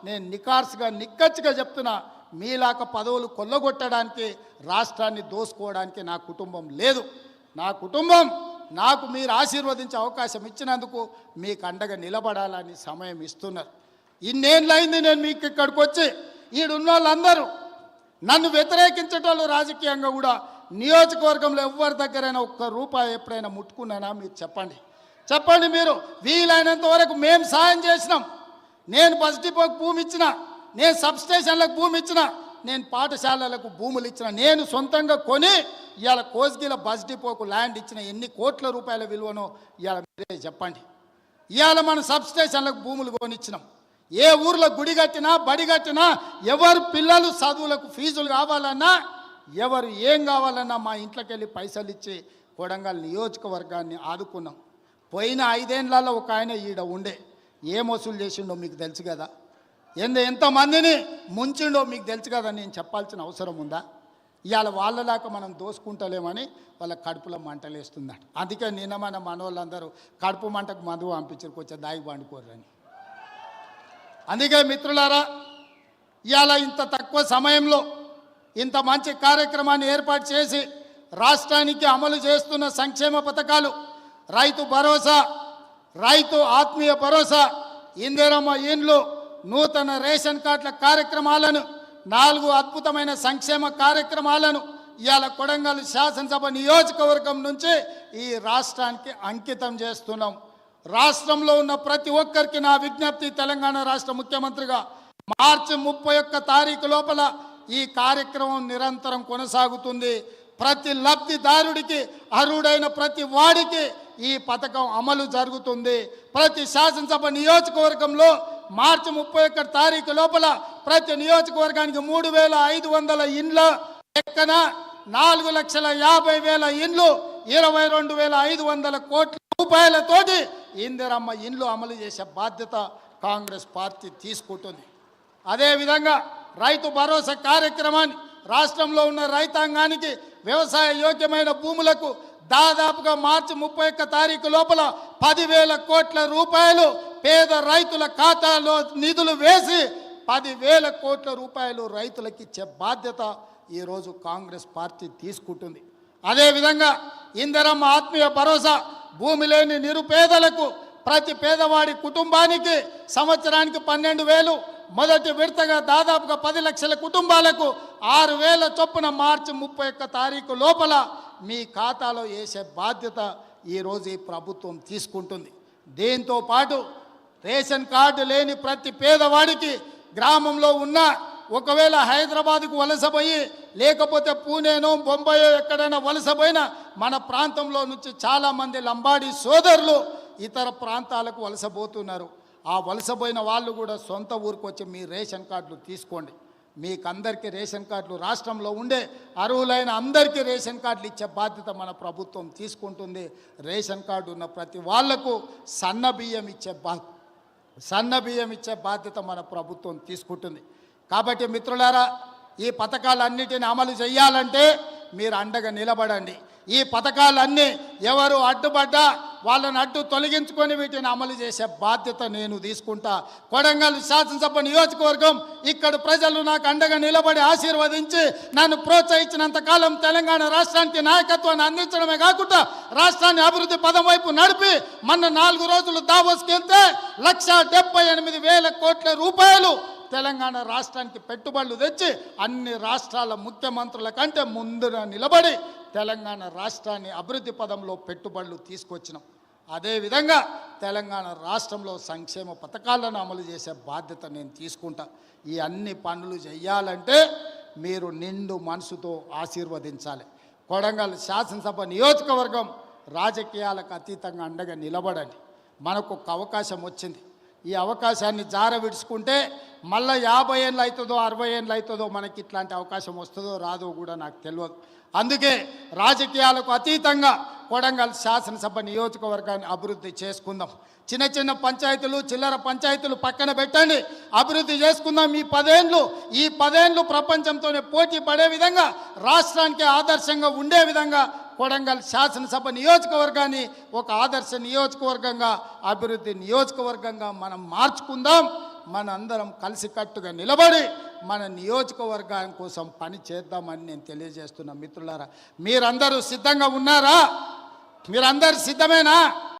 నేను నికార్స్గా నిక్కచ్చిగా చెప్తున్నా, మీలాక పదవులు కొల్లగొట్టడానికి రాష్ట్రాన్ని దోసుకోవడానికి నా కుటుంబం లేదు. నా కుటుంబం నాకు మీరు ఆశీర్వదించే అవకాశం ఇచ్చినందుకు మీకు అండగా నిలబడాలని సమయం ఇస్తున్నారు. ఇన్నేళ్ళైంది నేను మీకు ఇక్కడికి వచ్చి, ఈడున్న వాళ్ళందరూ నన్ను వ్యతిరేకించేటోళ్ళు రాజకీయంగా కూడా నియోజకవర్గంలో ఎవరి దగ్గరైనా ఒక్క రూపాయి ఎప్పుడైనా ముట్టుకున్నానా మీరు చెప్పండి. మీరు వీలైనంత వరకు మేము సాయం చేసినాం. నేను బస్ డిపోకి భూమి ఇచ్చిన, నేను సబ్స్టేషన్లకు భూమి ఇచ్చిన, నేను పాఠశాలలకు భూములు ఇచ్చిన, నేను సొంతంగా కొని ఇవాళ కోస్గిల బస్ డిపోకు ల్యాండ్ ఇచ్చిన ఎన్ని కోట్ల రూపాయల విలువనో ఇవాళ మీరే చెప్పండి. ఇవాళ మనం సబ్స్టేషన్లకు భూములు కొనిచ్చినాం. ఏ ఊర్లో గుడి కట్టినా బడి కట్టినా ఎవరు పిల్లలు చదువులకు ఫీజులు కావాలన్నా ఎవరు ఏం కావాలన్నా మా ఇంట్లోకి వెళ్ళి పైసలు ఇచ్చి కొడంగల్ నియోజకవర్గాన్ని ఆదుకున్నాం. పోయిన 5 ఏళ్లలో ఒక ఆయన ఈడ ఉండే ఏం వసూలు చేసిండో మీకు తెలుసు కదా, ఎంతమందిని ముంచిండో మీకు తెలుసు కదా, నేను చెప్పాల్సిన అవసరం ఉందా? ఇవాళ వాళ్ళలాగా మనం దోసుకుంటలేమని వాళ్ళ కడుపులో మంటలేస్తుందట. అందుకే నిన్న మన మనోళ్ళందరూ కడుపు మంటకు మందు పంపించారు, కొంచెం దాగి పండుకోరని. అందుకే మిత్రులారా, ఇవాళ ఇంత తక్కువ సమయంలో ఇంత మంచి కార్యక్రమాన్ని ఏర్పాటు చేసి రాష్ట్రానికి అమలు చేస్తున్న సంక్షేమ పథకాలు, రైతు భరోసా, రైతు ఆత్మీయ భరోసా, ఇందిరమ్మ ఇండ్లు, నూతన రేషన్ కార్డుల కార్యక్రమాలను, 4 అద్భుతమైన సంక్షేమ కార్యక్రమాలను ఇవాళ కొడంగల్ శాసనసభ నియోజకవర్గం నుంచి ఈ రాష్ట్రానికి అంకితం చేస్తున్నాం. రాష్ట్రంలో ఉన్న ప్రతి ఒక్కరికి నా విజ్ఞప్తి, తెలంగాణ రాష్ట్ర ముఖ్యమంత్రిగా మార్చి 31 తారీఖు లోపల ఈ కార్యక్రమం నిరంతరం కొనసాగుతుంది. ప్రతి లబ్ధిదారుడికి, అర్హుడైన ప్రతి వాడికి ఈ పథకం అమలు జరుగుతుంది. ప్రతి శాసనసభ నియోజకవర్గంలో మార్చి 31 తారీఖు లోపల ప్రతి నియోజకవర్గానికి 3,500 ఇండ్ల లెక్కన 4,50,000 ఇండ్లు, 22,500 కోట్ల రూపాయలతోటి ఇందిరమ్మ ఇండ్లు అమలు చేసే బాధ్యత కాంగ్రెస్ పార్టీ తీసుకుంటుంది. అదేవిధంగా రైతు భరోసా కార్యక్రమాన్ని రాష్ట్రంలో ఉన్న రైతాంగానికి వ్యవసాయ యోగ్యమైన భూములకు దాదాపుగా మార్చి 31 తారీఖు లోపల 10,000 కోట్ల రూపాయలు పేద రైతుల ఖాతాలో నిధులు వేసి 10,000 కోట్ల రూపాయలు రైతులకు ఇచ్చే బాధ్యత ఈరోజు కాంగ్రెస్ పార్టీ తీసుకుంటుంది. అదేవిధంగా ఇందిరమ్మ ఆత్మీయ భరోసా, భూమి లేని నిరుపేదలకు ప్రతి పేదవాడి కుటుంబానికి సంవత్సరానికి 12,000, మొదటి విడతగా దాదాపుగా 10 లక్షల కుటుంబాలకు 6,000 చొప్పున మార్చి 31 తారీఖు లోపల మీ ఖాతాలో వేసే బాధ్యత ఈరోజు ఈ ప్రభుత్వం తీసుకుంటుంది. దీంతో పాటు రేషన్ కార్డు లేని ప్రతి పేదవాడికి గ్రామంలో ఉన్న, ఒకవేళ హైదరాబాద్కు వలసపోయి లేకపోతే పూణేనో బొంబాయో ఎక్కడైనా వలసపోయినా మన ప్రాంతంలో నుంచి చాలామంది లంబాడి సోదరులు ఇతర ప్రాంతాలకు వలసపోతున్నారు. ఆ వలసపోయిన వాళ్ళు కూడా సొంత ఊరికి వచ్చి మీ రేషన్ కార్డులు తీసుకోండి. మీకు అందరికీ రేషన్ కార్డులు, రాష్ట్రంలో ఉండే అర్హులైన అందరికీ రేషన్ కార్డులు ఇచ్చే బాధ్యత మన ప్రభుత్వం తీసుకుంటుంది. రేషన్ కార్డు ఉన్న ప్రతి వాళ్లకు సన్న బియ్యం ఇచ్చే బాధ్యత మన ప్రభుత్వం తీసుకుంటుంది. కాబట్టి మిత్రులారా, ఈ పథకాలన్నిటిని అమలు చేయాలంటే మీరు అండగా నిలబడండి. ఈ పథకాలన్నీ ఎవరు అడ్డుపడ్డా వాళ్ళని అడ్డు తొలగించుకొని వీటిని అమలు చేసే బాధ్యత నేను తీసుకుంటా. కొడంగల్ శాసనసభ నియోజకవర్గం ఇక్కడ ప్రజలు నాకు అండగా నిలబడి ఆశీర్వదించి నన్ను ప్రోత్సహించినంత కాలం తెలంగాణ రాష్ట్రానికి నాయకత్వాన్ని అందించడమే కాకుండా రాష్ట్రాన్ని అభివృద్ధి పదం వైపు నడిపి మొన్న 4 రోజులు దావోస్కి వెళ్తే 1,78,000 కోట్ల రూపాయలు తెలంగాణ రాష్ట్రానికి పెట్టుబడులు తెచ్చి అన్ని రాష్ట్రాల ముఖ్యమంత్రుల కంటే ముందున నిలబడి తెలంగాణ రాష్ట్రాన్ని అభివృద్ధి పదంలో పెట్టుబడులు తీసుకొచ్చినాం. అదేవిధంగా తెలంగాణ రాష్ట్రంలో సంక్షేమ పథకాలను అమలు చేసే బాధ్యత నేను తీసుకుంటా. ఈ అన్ని పనులు చేయాలంటే మీరు నిండు మనసుతో ఆశీర్వదించాలి. కొడంగల్ శాసనసభ నియోజకవర్గం రాజకీయాలకు అతీతంగా అండగా నిలబడండి. మనకు ఒక అవకాశం వచ్చింది. ఈ అవకాశాన్ని జార విడుచుకుంటే మళ్ళీ 50 ఏళ్ళు అవుతుందో 60 ఏళ్ళు అవుతుందో మనకి ఇట్లాంటి అవకాశం వస్తుందో రాదో కూడా నాకు తెలియదు. అందుకే రాజకీయాలకు అతీతంగా కొడంగల్ శాసనసభ నియోజకవర్గాన్ని అభివృద్ధి చేసుకుందాం. చిన్న చిన్న పంచాయతీలు, చిల్లర పంచాయతీలు పక్కన పెట్టండి, అభివృద్ధి చేసుకుందాం. ఈ 10 ఏళ్ళు ప్రపంచంతోనే పోటీ పడే విధంగా, రాష్ట్రానికి ఆదర్శంగా ఉండే విధంగా కొడంగల్ శాసనసభ నియోజకవర్గాన్ని ఒక ఆదర్శ నియోజకవర్గంగా, అభివృద్ధి నియోజకవర్గంగా మనం మార్చుకుందాం. మనందరం కలిసికట్టుగా నిలబడి మన నియోజకవర్గం కోసం పని చేద్దామని నేను తెలియజేస్తున్నా. మిత్రులారా, మీరందరూ సిద్ధంగా ఉన్నారా? మీరందరూ సిద్ధమేనా?